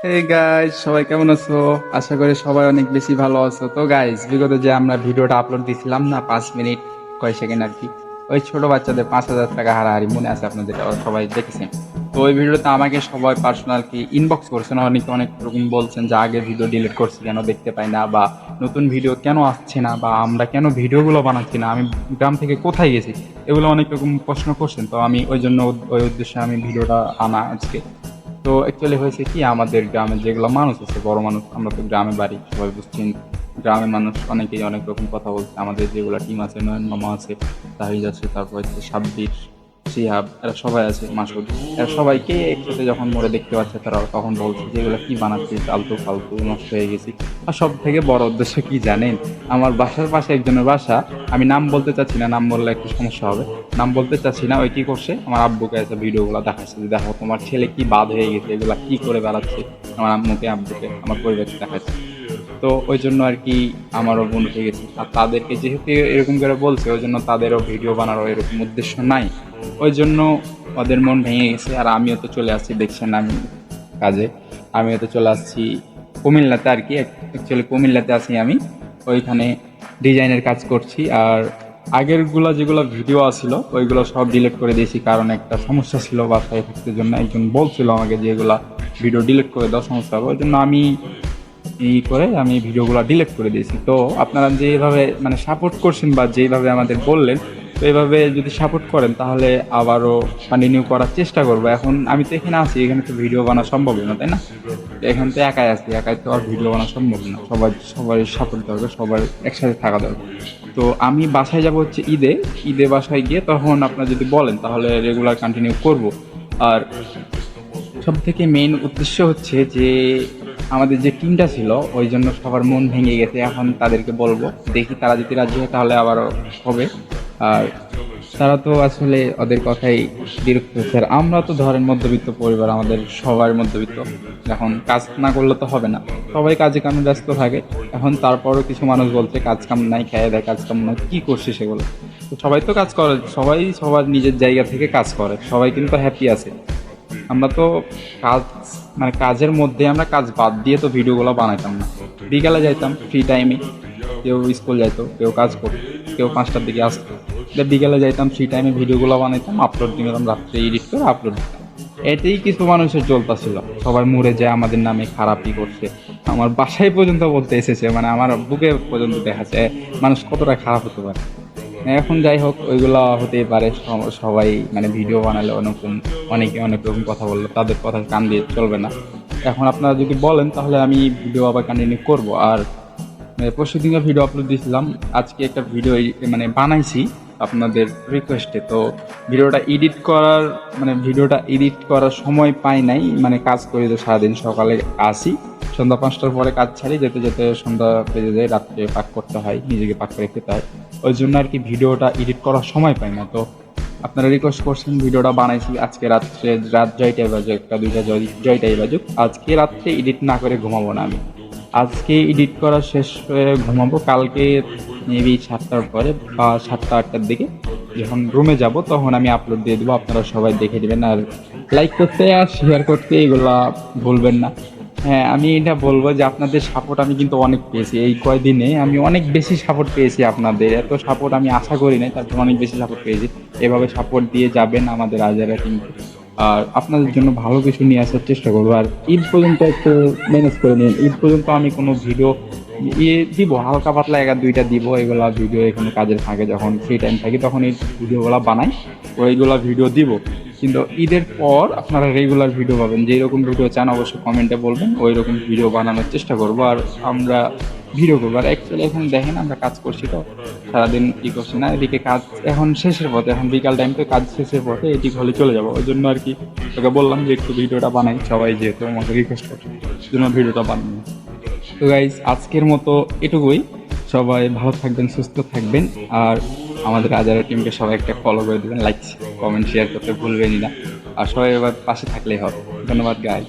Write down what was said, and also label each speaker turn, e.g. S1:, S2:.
S1: এই গাইজ সবাই কেমন আছো? আশা করি সবাই অনেক বেশি ভালো আছো। তো গাইজ বিগত যে আমরা ভিডিওটা আপলোড দিছিলাম না, 5 মিনিট কয় সেকেন্ড আর কি, ওই ছোট বাচ্চাদের 5,000 টাকা হারাহারি মনে আছে আপনাদের? সবাই দেখেছেন তো ওই ভিডিওতে আমাকে সবাই পার্সোনাল কি ইনবক্স করছেন, অনেকে অনেক রকম বলছেন যে আগে ভিডিও ডিলিট করছি কেন, দেখতে পাই না, বা নতুন ভিডিও কেন আসছে না, বা আমরা কেন ভিডিওগুলো বানাচ্ছি না, আমি গ্রাম থেকে কোথায় গেছি, এগুলো অনেক রকম প্রশ্ন করছেন। তো আমি ওই জন্য ওই উদ্দেশ্যে আমি ভিডিওটা আনা আজকে। তো অ্যাকচুয়ালি হয়েছে কি, আমাদের গ্রামে যেগুলো মানুষ আছে, বড় মানুষ, আমরা তো গ্রামে বাড়ি, সবাই বুঝছেন। গ্রামের মানুষ অনেকেই অনেক রকম কথা বলছে। আমাদের যেগুলো টিম আছে, নয়ন মামা আছে, তাহিজ আছে, তারপর হচ্ছে সাব্বির, শিহাব, এরা সবাই আছে, মাসুদ, এরা সবাইকে একসাথে যখন মোড়ে দেখতে পাচ্ছে, তারা তখন বলছে যে এগুলো কি বানাচ্ছি, আলতু ফালতু, নষ্ট হয়ে গেছি। আর সব থেকে বড় উদ্দেশ্য কি জানেন? আমার বাসার পাশে একজনের বাসা, আমি নাম বলতে চাচ্ছি না, নাম বললে একটু সমস্যা হবে, নাম বলতে চাচ্ছি না। ওই কি করছে, আমার আব্বুকে এসে ভিডিওগুলো দেখাচ্ছে যে দেখো তোমার ছেলে কি বাদ হয়ে গেছে, এগুলা কি করে বেড়াচ্ছে, আমার আম্মুকে, আব্বুকে, আমার পরিবারকে দেখাচ্ছে। তো ওই জন্য আর কি আমারও মন উঠে গেছে। আর তাদেরকে যেহেতু এরকম করে বলছে, ওই জন্য তাদেরও ভিডিও বানারও এরকম উদ্দেশ্য নাই, ওই জন্য ওদের মন ভেঙে গেছে। আর আমিও তো চলে আসছি, দেখছেন আমি কাজে, আমিও তো চলে আসছি কুমিল্লাতে আর কি। অ্যাকচুয়ালি কুমিল্লাতে আছি আমি, ওইখানে ডিজাইনের কাজ করছি। আর আগেরগুলো যেগুলো ভিডিও আসছিল ওইগুলো সব ডিলিট করে দিয়েছি, কারণ একটা সমস্যা ছিল বাসায় থাকতে জন্য, একজন বলছিল আমাকে যে এগুলা ভিডিও ডিলিট করে দেওয়া সমস্যা হবে, ওই জন্য আমি আমি ভিডিওগুলো ডিলিট করে দিয়েছি। তো আপনারা যেভাবে মানে সাপোর্ট করছেন বা যেভাবে আমাদের বললেন, তো এইভাবে যদি সাপোর্ট করেন তাহলে আবারও কন্টিনিউ করার চেষ্টা করবো। এখন আমি তো এখানে আছি, এখানে তো ভিডিও বানানো সম্ভব না, তাই না? তো এখানে তো একাই আছি, একাই তো আর ভিডিও বানানো সম্ভব না, সবাই সাপোর্ট দরকার, সবার একসাথে থাকা দরকার। তো আমি বাসায় যাব হচ্ছে ঈদে, বাসায় গিয়ে তখন আপনারা যদি বলেন তাহলে রেগুলার কন্টিনিউ করব। আর সব থেকে মেইন উদ্দেশ্য হচ্ছে যে আমাদের যে টিমটা ছিল, ওই জন্য সবার মন ভেঙে গেছে। এখন তাদেরকে বলবো, দেখি তারা যদি রাজি হয় তাহলে আবারও হবে। আর তারা তো আসলে ওদের কথাই বিরক্ত হচ্ছে। আর আমরা তো ধরেন মধ্যবিত্ত পরিবার, আমাদের সবার মধ্যবিত্ত, এখন কাজ না করলে তো হবে না, সবাই কাজে কামে ব্যস্ত থাকে। এখন তারপরও কিছু মানুষ বলছে কাজ কাম নাই, খেয়ে দেয়, কাজ কাম নাই, কী করছে সেগুলো? তো সবাই তো কাজ করে, সবাই সবার নিজের জায়গা থেকে কাজ করে, সবাই কিন্তু হ্যাপি আছে। আমরা তো কাজ মানে কাজের মধ্যে আমরা কাজ বাদ দিয়ে তো ভিডিওগুলো বানাইতাম না। বিকালে যাইতাম ফ্রি টাইমে, কেউ স্কুল যাইতো, কেউ কাজ করতো, কেউ 5টার দিকে আসতো, বিকালে যাইতাম ফ্রি টাইমে ভিডিওগুলো বানাইতাম, আপলোড দিতাম, রাত্রে এডিট করে আপলোড দিতাম। এটাই কিছু মানুষের চলতেছিল, সবাই মরে যায় আমাদের নামে খারাপই করছে। আমার বাসায় পর্যন্ত বলতে এসেছে, মানে আমার বুকে পর্যন্ত দেখাচ্ছে মানুষ কতটা খারাপ হতে পারে। এখন যাই হোক, ওইগুলো হতেই পারে, সবাই মানে ভিডিও বানালে অনেকে অনেক রকম কথা বললো, তাদের কথা কান দিয়ে চলবে না। এখন আপনারা যদি বলেন তাহলে আমি ভিডিও আবার কন্টিনিউ করব। আর পরশু দিনকে ভিডিও আপলোড দিয়েছিলাম, আজকে একটা ভিডিও মানে বানাইছি আপনাদের রিকোয়েস্টে। তো ভিডিওটা এডিট করার সময় পাই নাই, মানে কাজ করি তো সারাদিন, সকালে আসি, সন্ধ্যা 5টার পরে কাজ ছাড়ি, যেতে যেতে সন্ধ্যা বেজে যায়, রাত্রে পাক করতে হয়, নিজেকে পাক করে খেতে হয়, ওই জন্য আর কি ভিডিওটা এডিট করার সময় পাই না। তো আপনারা রিকোয়েস্ট করছেন, ভিডিওটা বানাইছি আজকে রাত্রে, রাত 6টায় বাজুক, একটা 2টা 6টায় বাজুক, আজকে রাত্রে এডিট না করে ঘুমাবো না আমি। আজকে এডিট করা শেষ হয়ে ঘুমাবো, কালকে মেবি 7টার পরে বা 7টা 8টার দিকে যখন রুমে যাব তখন আমি আপলোড দিয়ে দেবো, আপনারা সবাই দেখে দেবেন। আর লাইক করতে আর শেয়ার করতে এগুলা ভুলবেন না। হ্যাঁ, আমি এটা বলবো যে আপনাদের সাপোর্ট আমি কিন্তু অনেক পেয়েছি এই কয়দিনে, আমি অনেক বেশি সাপোর্ট পেয়েছি আপনাদের, এত সাপোর্ট আমি আশা করি নাই, তারপর অনেক বেশি সাপোর্ট পেয়েছি। এভাবে সাপোর্ট দিয়ে যাবেন আমাদের আজারা টিমকে, আর আপনাদের জন্য ভালো কিছু নিয়ে আসার চেষ্টা করবো। আর ঈদ পর্যন্ত একটু ম্যানেজ করে নিন, ঈদ পর্যন্ত আমি কোনো ভিডিও দিব, হালকা পাতলা 1-2টা দিব, এগুলা ভিডিও এখানে কাজের ফাঁকে যখন ফ্রি টাইম থাকি তখন এই ভিডিওগুলো বানাই, ওইগুলা ভিডিও দিব। কিন্তু ঈদের পর আপনারা রেগুলার ভিডিও পাবেন, যেই রকম ভিডিও চান অবশ্যই কমেন্টে বলবেন, ওই রকম ভিডিও বানানোর চেষ্টা করবো। আর আমরা ভিডিও করবো। আর অ্যাকচুয়ালি এখন দেখেন আমরা কাজ করছি তো সারাদিন, কি করছি না, এদিকে কাজ এখন শেষের পথে, এখন বিকাল টাইম তো কাজ শেষের পথে, এদিক হলে চলে যাবো, ওই জন্য আর কি তোকে বললাম যে একটু ভিডিওটা বানাই, সবাই যেহেতু আমাকে রিকোয়েস্ট করছে, ওই জন্য ভিডিওটা বানাই। তো গাইজ আজকের মতো এটুকুই, সবাই ভালো থাকবেন, সুস্থ থাকবেন। আর আমাদের আজারা টিমকে সবাই একটা ফলো করে দেবেন, লাইক কমেন্ট শেয়ার করতে ভুলবেনই না। আর সবাই এবার পাশে থাকলেই হবে। ধন্যবাদ গাইজ।